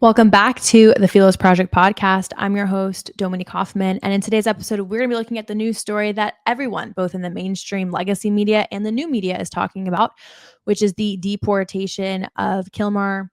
Welcome back to the Philos Project podcast. I'm your host, Dominique Hoffman. And in today's episode, we're going to be looking at the news story that everyone, both in the mainstream legacy media and the new media, is talking about, which is the deportation of Kilmar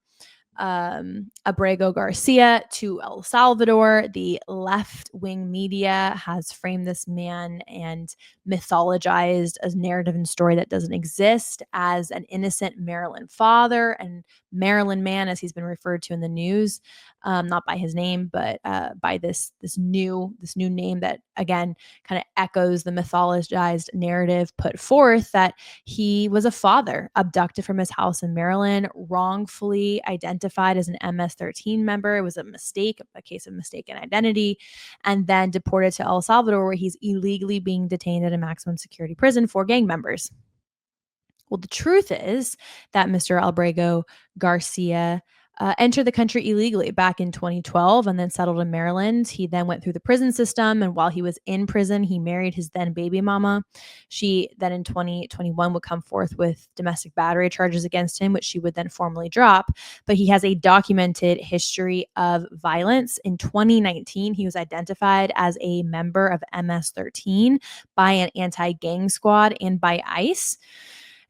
Ábrego Garcia to El Salvador. The left-wing media has framed this man and mythologized a narrative and story that doesn't exist as an innocent Maryland father and Maryland man, as he's been referred to in the news, not by his name, but by this new name that again kind of echoes the mythologized narrative put forth that he was a father abducted from his house in Maryland, wrongfully identified as an MS-13 member. It was a mistake, a case of mistaken identity, and then deported to El Salvador, where he's illegally being detained at a maximum security prison for gang members. Well, the truth is that Mr. Ábrego Garcia entered the country illegally back in 2012 and then settled in Maryland. He then went through the prison system, and while he was in prison, he married his then baby mama. She then in 2021 would come forth with domestic battery charges against him, which she would then formally drop. But he has a documented history of violence. In 2019, he was identified as a member of MS-13 by an anti-gang squad and by ICE.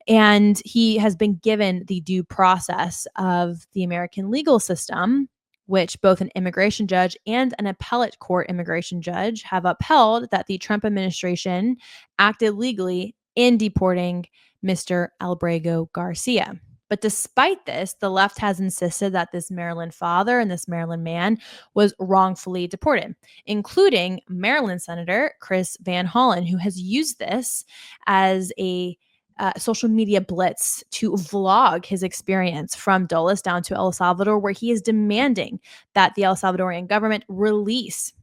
And he has been given the due process of the American legal system, which both an immigration judge and an appellate court immigration judge have upheld that the Trump administration acted legally in deporting Mr. Ábrego Garcia. But despite this, the left has insisted that this Maryland father and this Maryland man was wrongfully deported, including Maryland Senator Chris Van Hollen, who has used this as a social media blitz to vlog his experience from Dulles down to El Salvador, where he is demanding that the El Salvadorian government release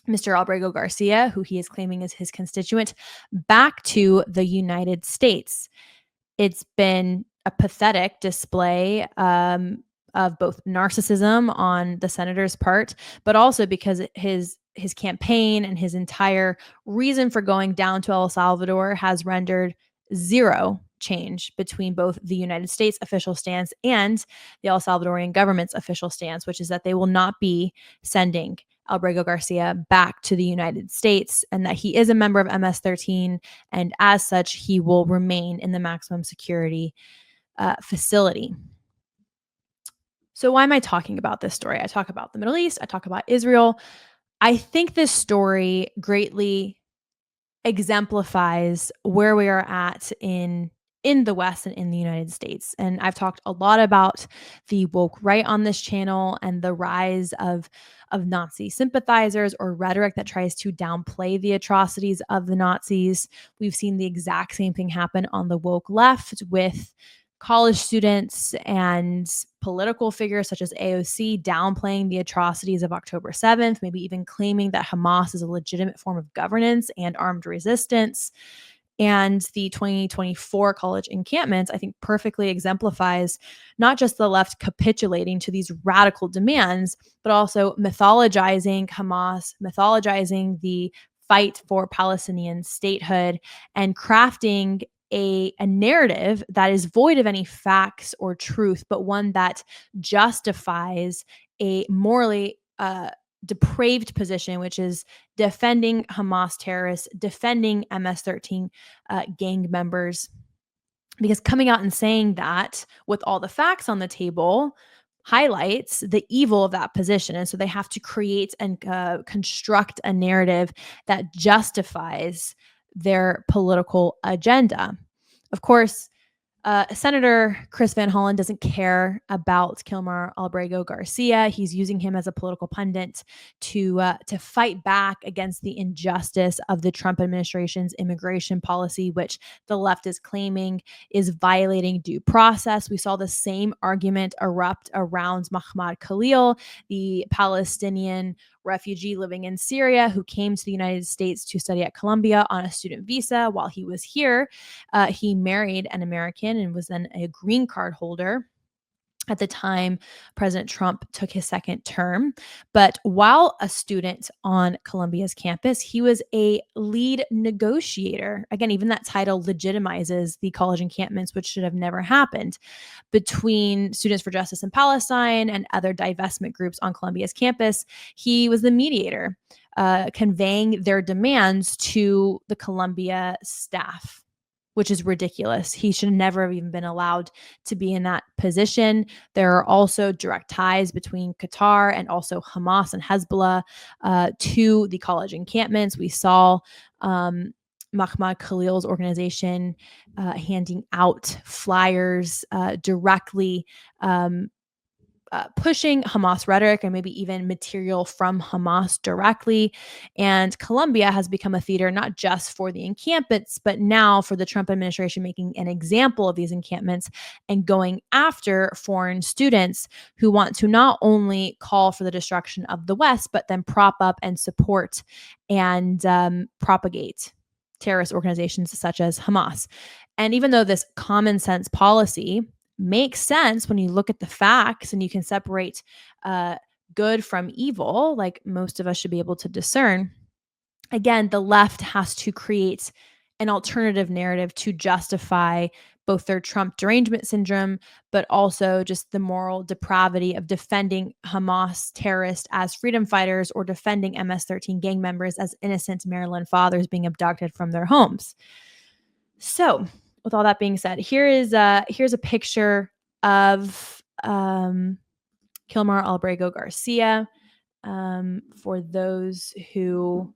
Mr. Ábrego Garcia, who he is claiming is his constituent, back to the United States. It's been a pathetic display of both narcissism on the senator's part, but also because his campaign and his entire reason for going down to El Salvador has rendered zero change between both the United States official stance and the El Salvadorian government's official stance, which is that they will not be sending Ábrego Garcia back to the United States, and that he is a member of MS-13, and as such, he will remain in the maximum security facility. So why am I talking about this story? I talk about the Middle East. I talk about Israel. I think this story greatly exemplifies where we are at in the West and in the United States. And I've talked a lot about the woke right on this channel and the rise of Nazi sympathizers or rhetoric that tries to downplay the atrocities of the Nazis. We've seen the exact same thing happen on the woke left with college students and political figures such as AOC downplaying the atrocities of October 7th, maybe even claiming that Hamas is a legitimate form of governance and armed resistance. And the 2024 college encampment, I think, perfectly exemplifies not just the left capitulating to these radical demands, but also mythologizing Hamas, mythologizing the fight for Palestinian statehood, and crafting a narrative that is void of any facts or truth, but one that justifies a morally depraved position, which is defending Hamas terrorists, defending MS-13 gang members. Because coming out and saying that with all the facts on the table highlights the evil of that position. And so they have to create and construct a narrative that justifies their political agenda. Of course, Senator Chris Van Hollen doesn't care about Kilmar Ábrego Garcia. He's using him as a political pundit to fight back against the injustice of the Trump administration's immigration policy, which the left is claiming is violating due process. We saw the same argument erupt around Mahmoud Khalil, the Palestinian refugee living in Syria who came to the United States to study at Columbia on a student visa. While he was here, he married an American and was then a green card holder. at the time President Trump took his second term. But while a student on Columbia's campus, he was a lead negotiator. Again, even that title legitimizes the college encampments, which should have never happened, between Students for Justice in Palestine and other divestment groups on Columbia's campus. He was the mediator, conveying their demands to the Columbia staff, which is ridiculous. He should never have even been allowed to be in that position. There are also direct ties between Qatar and also Hamas and Hezbollah to the college encampments. We saw Mahmoud Khalil's organization handing out flyers directly pushing Hamas rhetoric and maybe even material from Hamas directly. And Colombia has become a theater not just for the encampments, but now for the Trump administration making an example of these encampments and going after foreign students who want to not only call for the destruction of the West, but then prop up and support and propagate terrorist organizations such as Hamas. And even though this common sense policy makes sense when you look at the facts and you can separate good from evil, like most of us should be able to discern, again, the left has to create an alternative narrative to justify both their Trump derangement syndrome, but also just the moral depravity of defending Hamas terrorists as freedom fighters or defending MS-13 gang members as innocent Maryland fathers being abducted from their homes. So, with all that being said, here's a picture of Kilmar Ábrego García. For those who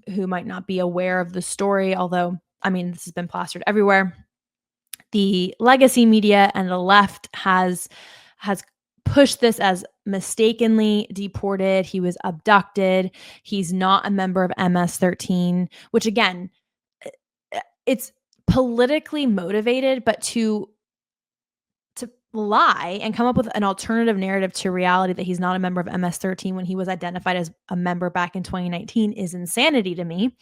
might not be aware of the story, although I mean this has been plastered everywhere, the legacy media and the left has pushed this as mistakenly deported. He was abducted. He's not a member of MS-13, which again, it's politically motivated, but to lie and come up with an alternative narrative to reality that he's not a member of MS-13 when he was identified as a member back in 2019 is insanity to me.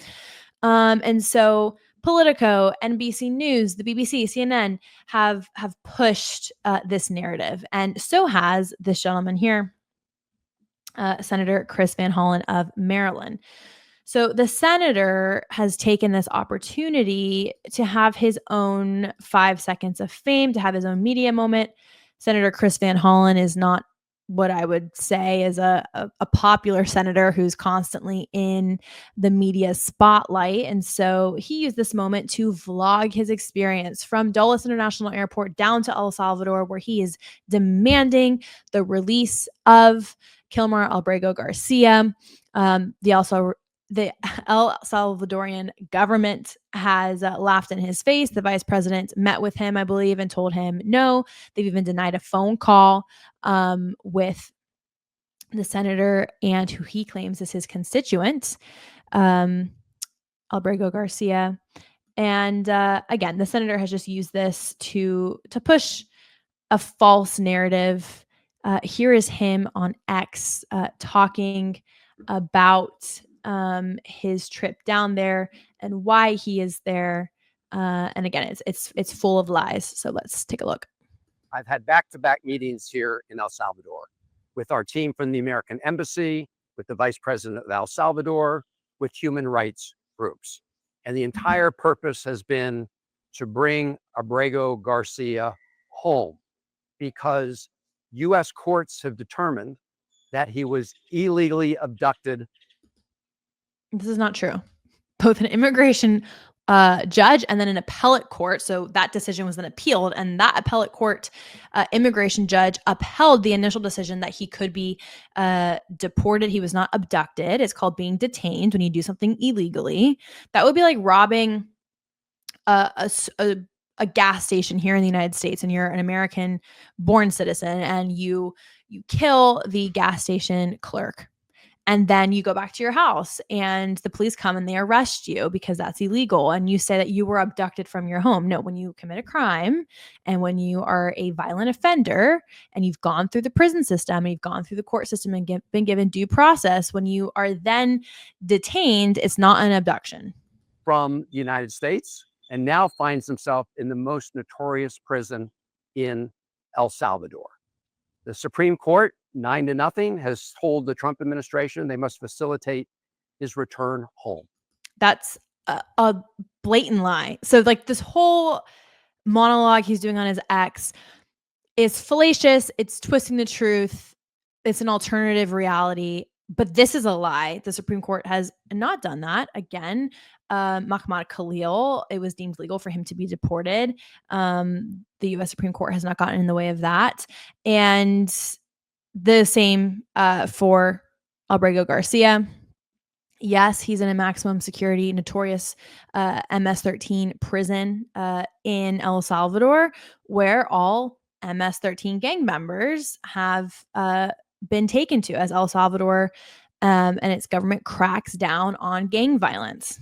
And so Politico, NBC News, the BBC, CNN have pushed this narrative, and so has this gentleman here, Senator Chris Van Hollen of Maryland. So the senator has taken this opportunity to have his own 5 seconds of fame, to have his own media moment. Senator Chris Van Hollen is not what I would say is a popular senator who's constantly in the media spotlight. And so he used this moment to vlog his experience from Dulles International Airport down to El Salvador, where he is demanding the release of Kilmar Ábrego García. The El Salvadorian government has laughed in his face. The vice president met with him, I believe, and told him no. They've even denied a phone call with the senator and who he claims is his constituent, Ábrego García. And again, the senator has just used this to push a false narrative. Here is him on X talking about his trip down there and why he is there. And again, it's full of lies. So let's take a look. I've had back-to-back meetings here in El Salvador with our team from the American Embassy, with the Vice President of El Salvador, with human rights groups. And the entire purpose has been to bring Abrego Garcia home, because U.S. courts have determined that he was illegally abducted. This is not true. Both an immigration judge and then an appellate court. So that decision was then appealed, and that appellate court immigration judge upheld the initial decision that he could be deported. He was not abducted. It's called being detained when you do something illegally. That would be like robbing a gas station here in the United States, and you're an American born citizen, and you kill the gas station clerk. And then you go back to your house and the police come and they arrest you because that's illegal. And you say that you were abducted from your home. No, when you commit a crime and when you are a violent offender and you've gone through the prison system and you've gone through the court system and been given due process, when you are then detained, it's not an abduction. From the United States, and now finds himself in the most notorious prison in El Salvador. The Supreme Court, 9-0, has told the Trump administration they must facilitate his return home. That's a blatant lie. So like this whole monologue he's doing on his X is fallacious. It's twisting the truth. It's an alternative reality. But this is a lie. The Supreme Court has not done that. Again, Mahmoud Khalil, it was deemed legal for him to be deported. The U.S. Supreme Court has not gotten in the way of that. And the same for Abrego Garcia. Yes, he's in a maximum security, notorious MS-13 prison in El Salvador, where all MS-13 gang members have been taken to as El Salvador and its government cracks down on gang violence.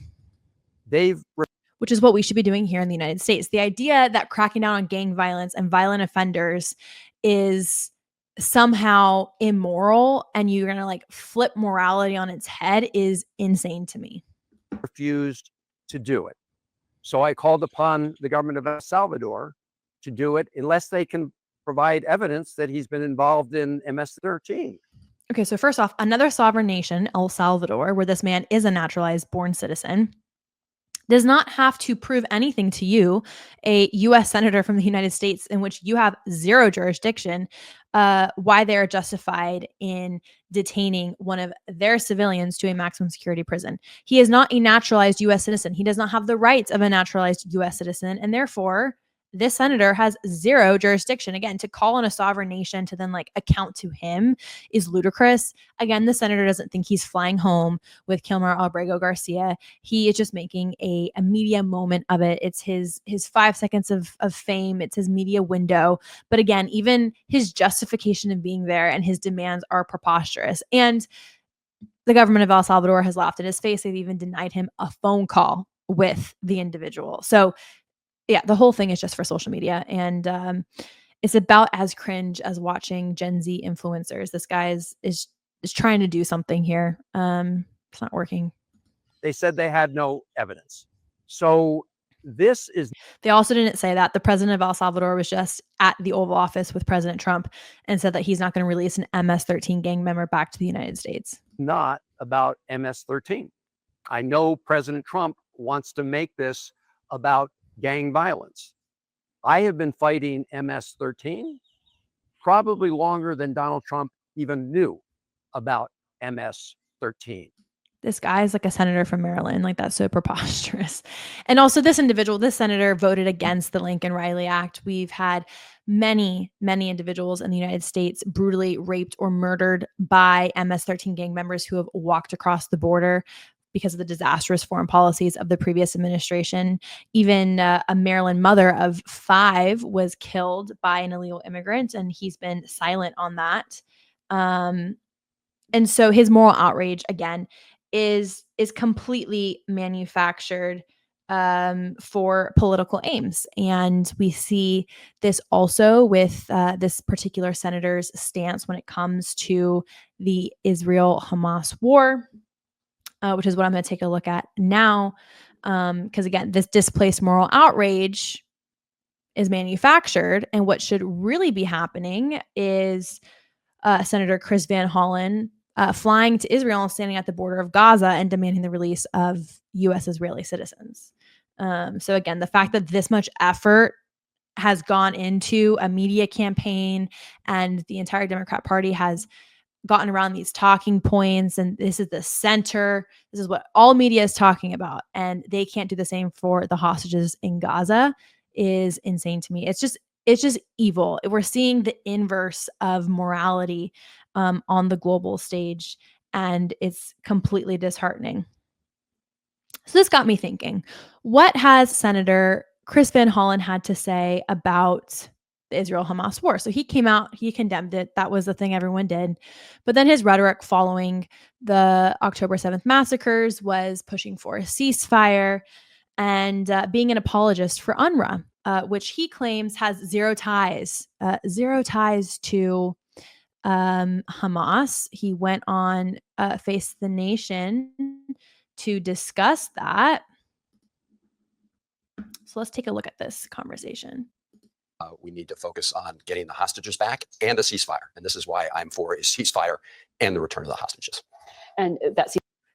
Which is what we should be doing here in the United States. The idea that cracking down on gang violence and violent offenders is somehow immoral and you're going to like flip morality on its head is insane to me. Refused to do it. So I called upon the government of El Salvador to do it unless they can provide evidence that he's been involved in MS-13. Okay, so first off, another sovereign nation, El Salvador, where this man is a naturalized born citizen, does not have to prove anything to you, a U.S. senator from the United States, in which you have zero jurisdiction, why they are justified in detaining one of their civilians to a maximum security prison. He is not a naturalized U.S. citizen. He does not have the rights of a naturalized U.S. citizen, and therefore, this senator has zero jurisdiction. Again, to call on a sovereign nation to then like account to him is ludicrous. Again, the senator doesn't think he's flying home with Kilmar Ábrego García. He is just making a media moment of it. It's his 5 seconds of fame. It's his media window. But again, even his justification of being there and his demands are preposterous. And the government of El Salvador has laughed in his face. They've even denied him a phone call with the individual. So yeah, the whole thing is just for social media. And it's about as cringe as watching Gen Z influencers. This guy is trying to do something here. It's not working. They said they had no evidence. So this is... They also didn't say that. The president of El Salvador was just at the Oval Office with President Trump and said that he's not going to release an MS-13 gang member back to the United States. Not about MS-13. I know President Trump wants to make this about gang violence. I have been fighting MS-13 probably longer than Donald Trump even knew about MS-13. This guy is like a senator from Maryland. Like, that's so preposterous. And also this individual, this senator voted against the Lincoln-Riley Act. We've had many, many individuals in the United States brutally raped or murdered by MS-13 gang members who have walked across the border because of the disastrous foreign policies of the previous administration. Even a Maryland mother of 5 was killed by an illegal immigrant, and he's been silent on that. And so his moral outrage, again, is completely manufactured for political aims. And we see this also with this particular senator's stance when it comes to the Israel-Hamas war, which is what I'm going to take a look at now. Because again, this displaced moral outrage is manufactured. And what should really be happening is Senator Chris Van Hollen flying to Israel and standing at the border of Gaza and demanding the release of U.S. Israeli citizens. So again, the fact that this much effort has gone into a media campaign and the entire Democrat Party has gotten around these talking points, and this is the center. This is what all media is talking about, and they can't do the same for the hostages in Gaza is insane to me. It's just evil. We're seeing the inverse of morality on the global stage, and it's completely disheartening. So this got me thinking, what has Senator Chris Van Hollen had to say about the Israel-Hamas war? So he came out, he condemned it. That was the thing everyone did. But then his rhetoric following the October 7th massacres was pushing for a ceasefire and being an apologist for UNRWA, which he claims has zero ties to Hamas. He went on Face the Nation to discuss that. So let's take a look at this conversation. We need to focus on getting the hostages back and a ceasefire. And this is why I'm for a ceasefire and the return of the hostages. And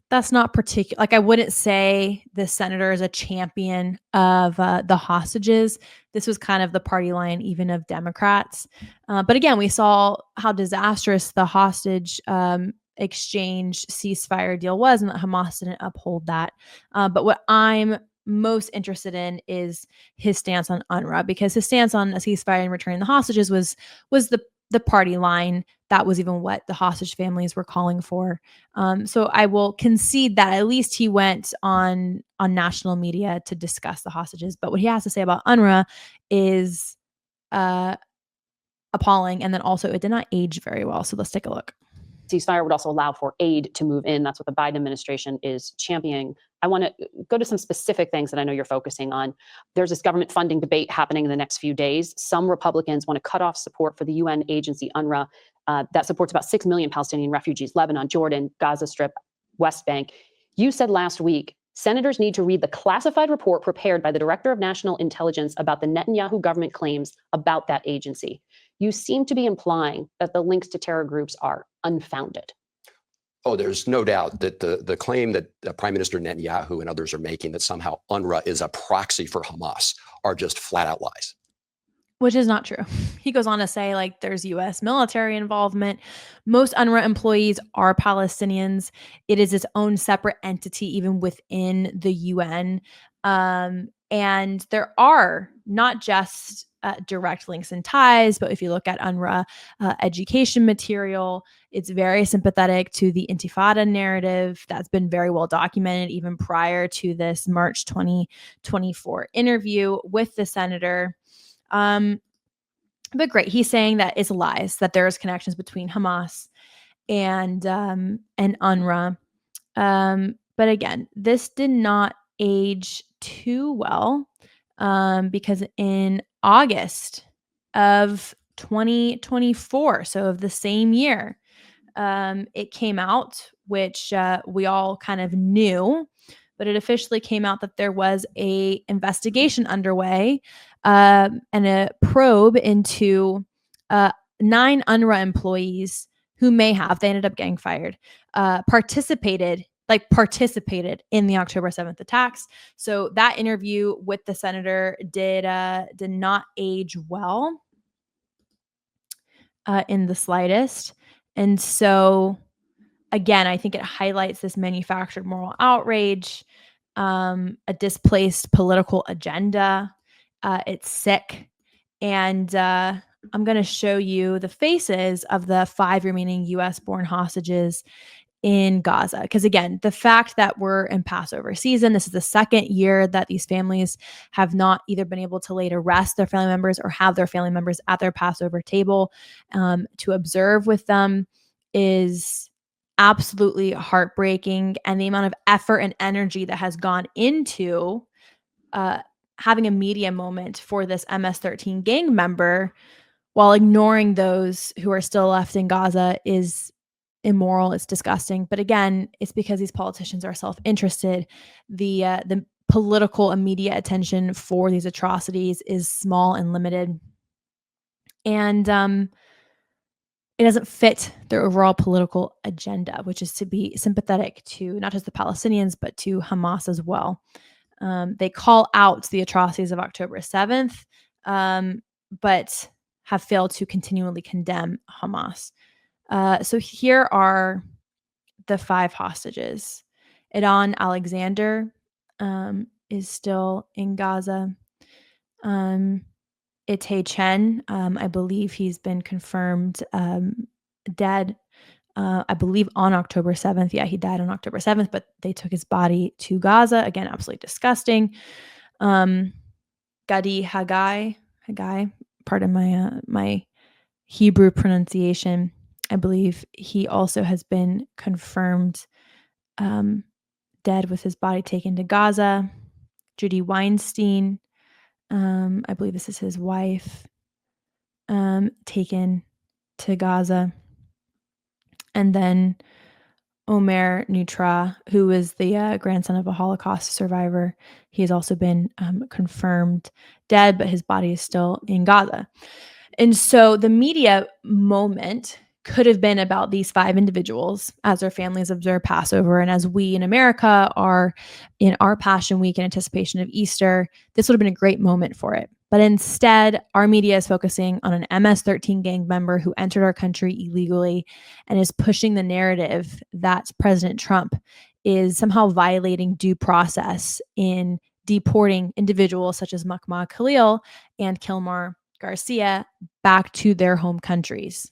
that's not particular. Like, I wouldn't say the senator is a champion of the hostages. This was kind of the party line, even of Democrats. But again, we saw how disastrous the hostage exchange ceasefire deal was, and that Hamas didn't uphold that. But what I'm most interested in is his stance on UNRWA, because his stance on a ceasefire and returning the hostages was the party line. That was even what the hostage families were calling for. So I will concede that at least he went on national media to discuss the hostages. But what he has to say about UNRWA is appalling. And then also, it did not age very well. So let's take a look. ceasefire would also allow for aid to move in. That's what the Biden administration is championing. I want to go to some specific things that I know you're focusing on. There's this government funding debate happening in the next few days. Some Republicans want to cut off support for the UN agency UNRWA that supports about 6 million Palestinian refugees, Lebanon, Jordan, Gaza Strip, West Bank. You said last week, senators need to read the classified report prepared by the Director of National Intelligence about the Netanyahu government claims about that agency. You seem to be implying that the links to terror groups are unfounded. Oh, there's no doubt that the claim that Prime Minister Netanyahu and others are making that somehow UNRWA is a proxy for Hamas are just flat out lies. Which is not true. He goes on to say, like, there's U.S. military involvement. Most UNRWA employees are Palestinians. It is its own separate entity, even within the UN. And there are not just direct links and ties, but if you look at UNRWA education material, it's very sympathetic to the Intifada narrative that's been very well documented even prior to this March 2024 interview with the senator. But great, he's saying that it's lies, that there's connections between Hamas and UNRWA. But again, this did not age too well, because in August of 2024, so of the same year, it came out, which we all kind of knew, but it officially came out that there was a investigation underway and a probe into 9 UNRWA employees who they ended up getting fired, participated in the October 7th attacks. So that interview with the senator did not age well in the slightest. And so, again, I think it highlights this manufactured moral outrage, a displaced political agenda. It's sick. And I'm going to show you the faces of the 5 remaining U.S.-born hostages in Gaza. Because again, the fact that we're in Passover season, this is the second year that these families have not either been able to lay to rest their family members or have their family members at their Passover table to observe with them, is absolutely heartbreaking. And the amount of effort and energy that has gone into having a media moment for this MS-13 gang member while ignoring those who are still left in Gaza is immoral. It's disgusting. But again, it's because these politicians are self-interested. The political and media attention for these atrocities is small and limited. And it doesn't fit their overall political agenda, which is to be sympathetic to not just the Palestinians, but to Hamas as well. They call out the atrocities of October 7th, but have failed to continually condemn Hamas. So here are the 5 hostages. Idan Alexander is still in Gaza. Ite Chen, I believe he's been confirmed dead, I believe on October 7th. Yeah, he died on October 7th, but they took his body to Gaza. Again, absolutely disgusting. Gadi Haggai, pardon my Hebrew pronunciation. I believe he also has been confirmed dead with his body taken to Gaza. Judy Weinstein, I believe this is his wife, taken to Gaza. And then Omer Nutra, who is the grandson of a Holocaust survivor. He has also been confirmed dead, but his body is still in Gaza. And so the media moment could have been about these 5 individuals as their families observe Passover. And as we in America are in our Passion Week in anticipation of Easter, this would have been a great moment for it. But instead, our media is focusing on an MS-13 gang member who entered our country illegally and is pushing the narrative that President Trump is somehow violating due process in deporting individuals such as Mahmoud Khalil and Kilmar Garcia back to their home countries.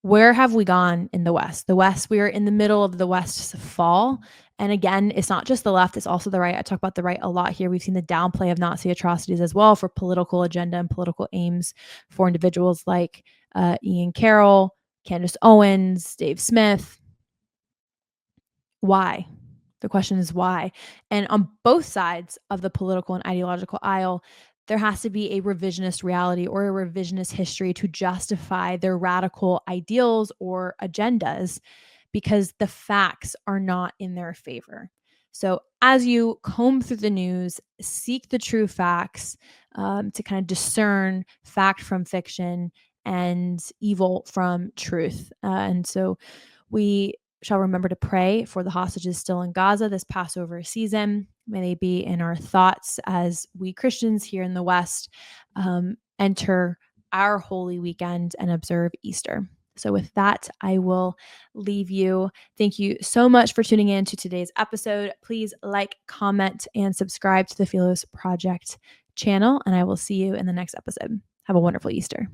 Where have we gone in the West? The West, we are in the middle of the West's fall. And again, it's not just the left, it's also the right. I talk about the right a lot here. We've seen the downplay of Nazi atrocities as well for political agenda and political aims for individuals like Ian Carroll, Candace Owens, Dave Smith. Why? The question is why? And on both sides of the political and ideological aisle, there has to be a revisionist reality or a revisionist history to justify their radical ideals or agendas because the facts are not in their favor. So as you comb through the news, seek the true facts to kind of discern fact from fiction and evil from truth. And so we shall remember to pray for the hostages still in Gaza this Passover season. May they be in our thoughts as we Christians here in the West enter our Holy Weekend and observe Easter. So with that, I will leave you. Thank you so much for tuning in to today's episode. Please like, comment, and subscribe to the Philos Project channel, and I will see you in the next episode. Have a wonderful Easter.